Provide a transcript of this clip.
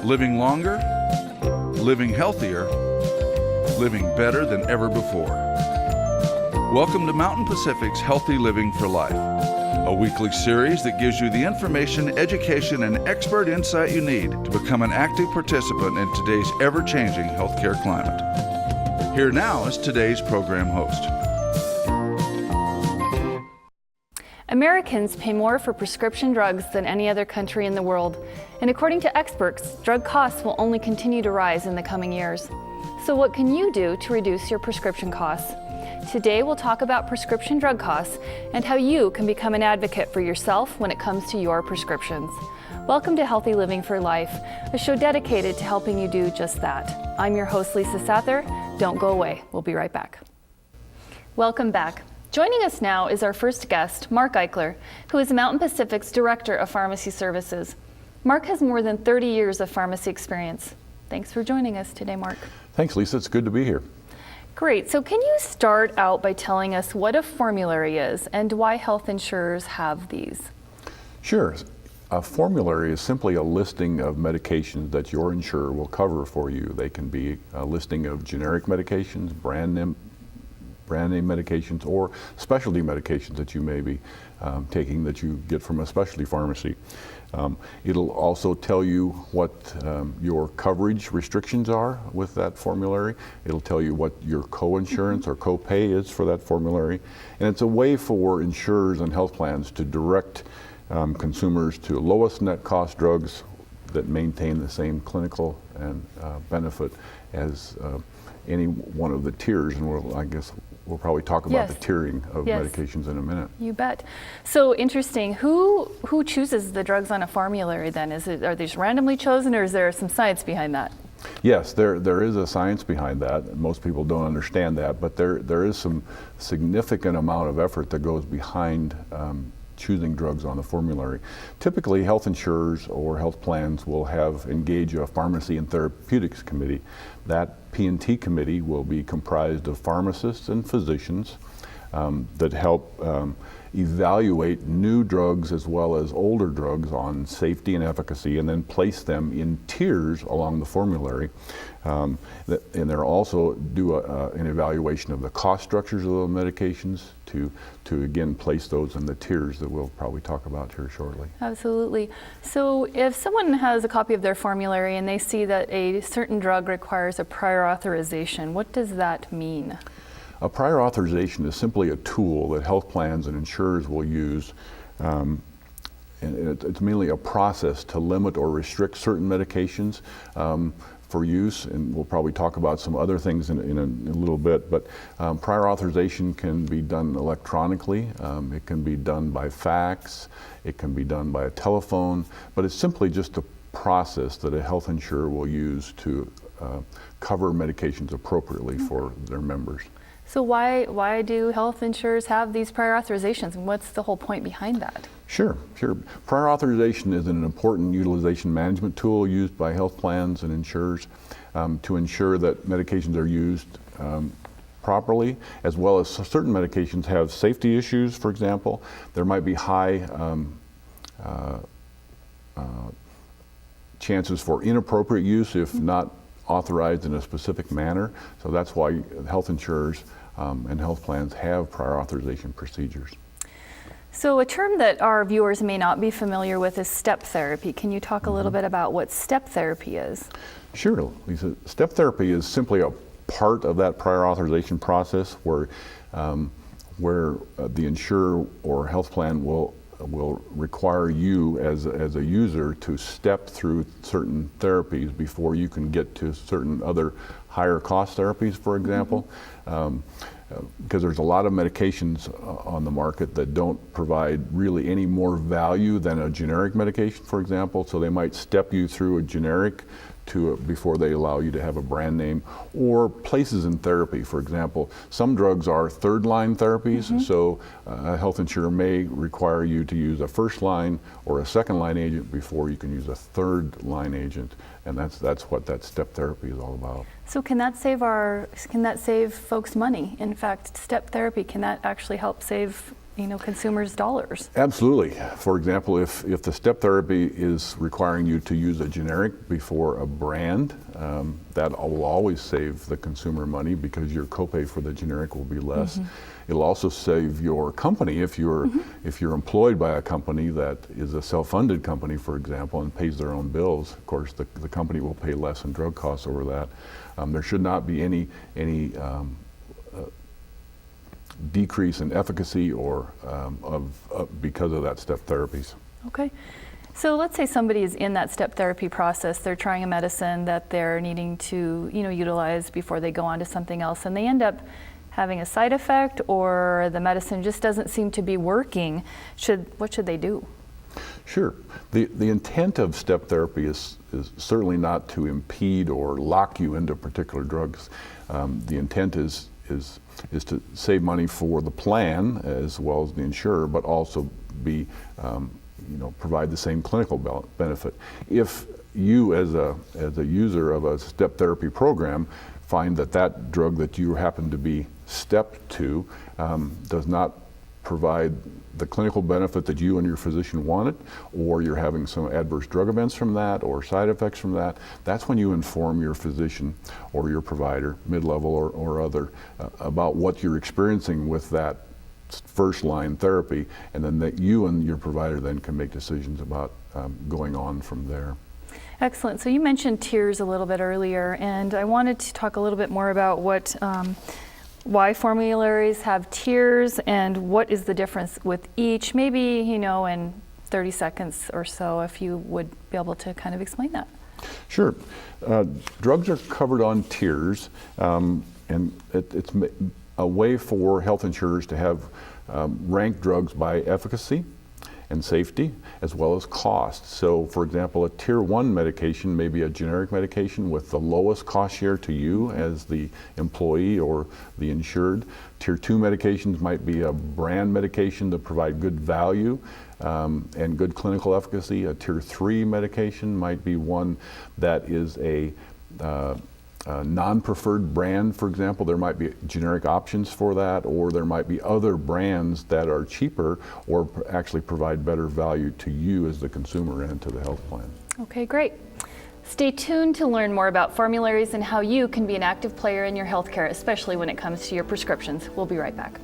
Living longer, living healthier, living better than ever before. Welcome to Mountain Pacific's Healthy Living for Life, a weekly series that gives you the information, education, and expert insight you need to become an active participant in today's ever-changing healthcare climate. Here now is today's program host. Americans pay more for prescription drugs than any other country in the world, and according to experts, drug costs will only continue to rise in the coming years. So what can you do to reduce your prescription costs? Today we'll talk about prescription drug costs and how you can become an advocate for yourself when it comes to your prescriptions. Welcome to Healthy Living for Life, a show dedicated to helping you do just that. I'm your host, Lisa Sather. Don't go away. We'll be right back. Welcome back. Joining us now is our first guest, Mark Eichler, who is Mountain Pacific's Director of Pharmacy Services. Mark has more than 30 years of pharmacy experience. Thanks for joining us today, Mark. Thanks, Lisa. It's good to be here. Great. So can you start out by telling us what a formulary is and why health insurers have these? Sure. A formulary is simply a listing of medications that your insurer will cover for you. They can be a listing of generic medications, brand name medications, or specialty medications that you may be taking that you get from a specialty pharmacy. It'll also tell you what your coverage restrictions are with that formulary. It'll tell you what your co-insurance or co-pay is for that formulary. And it's a way for insurers and health plans to direct consumers to lowest net cost drugs that maintain the same clinical and benefit as any one of the tiers. And we'll probably talk about the tiering of medications in a minute. You bet. So interesting. Who chooses the drugs on a formulary then? Are these randomly chosen, or is there some science behind that? Yes, there is a science behind that. Most people don't understand that, but there is some significant amount of effort that goes behind choosing drugs on the formulary. Typically, health insurers or health plans will engage a pharmacy and therapeutics committee. That P&T committee will be comprised of pharmacists and physicians that help evaluate new drugs as well as older drugs on safety and efficacy, and then place them in tiers along the formulary. And they'll also do an evaluation of the cost structures of those medications to again place those in the tiers that we'll probably talk about here shortly. Absolutely. So if someone has a copy of their formulary and they see that a certain drug requires a prior authorization, what does that mean? A prior authorization is simply a tool that health plans and insurers will use, and it's mainly a process to limit or restrict certain medications for use, and we'll probably talk about some other things in a little bit, but prior authorization can be done electronically, it can be done by fax, it can be done by a telephone, but it's simply just a process that a health insurer will use to cover medications appropriately for their members. So why do health insurers have these prior authorizations, and what's the whole point behind that? Sure. Prior authorization is an important utilization management tool used by health plans and insurers to ensure that medications are used properly, as well as certain medications have safety issues. For example, there might be high chances for inappropriate use if not authorized in a specific manner. So that's why health insurers and health plans have prior authorization procedures. So a term that our viewers may not be familiar with is step therapy. Can you talk a little bit about what step therapy is? Sure, Lisa. Step therapy is simply a part of that prior authorization process where the insurer or health plan will require you as a user to step through certain therapies before you can get to certain other higher cost therapies, for example. Because there's a lot of medications on the market that don't provide really any more value than a generic medication, for example. So they might step you through a generic before they allow you to have a brand name, or places in therapy. For example, some drugs are third line therapies, so a health insurer may require you to use a first line or a second line agent before you can use a third line agent, and that's what that step therapy is all about. So can that save folks money? In fact, step therapy, can that actually help save consumers' dollars. Absolutely. For example, if the step therapy is requiring you to use a generic before a brand, that will always save the consumer money because your copay for the generic will be less. It'll also save your company if you're employed by a company that is a self-funded company, for example, and pays their own bills. Of course, the company will pay less in drug costs over that. There should not be any decrease in efficacy or because of that step therapies. Okay. So let's say somebody is in that step therapy process. They're trying a medicine that they're needing to, utilize before they go on to something else, and they end up having a side effect, or the medicine just doesn't seem to be working. What should they do? Sure. The intent of step therapy is certainly not to impede or lock you into particular drugs. The intent is to save money for the plan as well as the insurer, but also provide the same clinical benefit. If you, as a user of a step therapy program, find that drug that you happen to be stepped to does not provide the clinical benefit that you and your physician wanted, or you're having some adverse drug events from that or side effects from that, that's when you inform your physician or your provider, mid-level or other, about what you're experiencing with that first line therapy, and then that you and your provider then can make decisions about going on from there. Excellent. So you mentioned tiers a little bit earlier, and I wanted to talk a little bit more about why formularies have tiers and what is the difference with each. Maybe, in 30 seconds or so, if you would be able to kind of explain that. Sure. Drugs are covered on tiers, and it's a way for health insurers to have rank drugs by efficacy and safety, as well as cost. So, for example, a tier 1 medication may be a generic medication with the lowest cost share to you as the employee or the insured. Tier 2 medications might be a brand medication to provide good value and good clinical efficacy. A tier 3 medication might be one that is a non-preferred brand, for example. There might be generic options for that, or there might be other brands that are cheaper or actually provide better value to you as the consumer and to the health plan. Okay, great. Stay tuned to learn more about formularies and how you can be an active player in your healthcare, especially when it comes to your prescriptions. We'll be right back.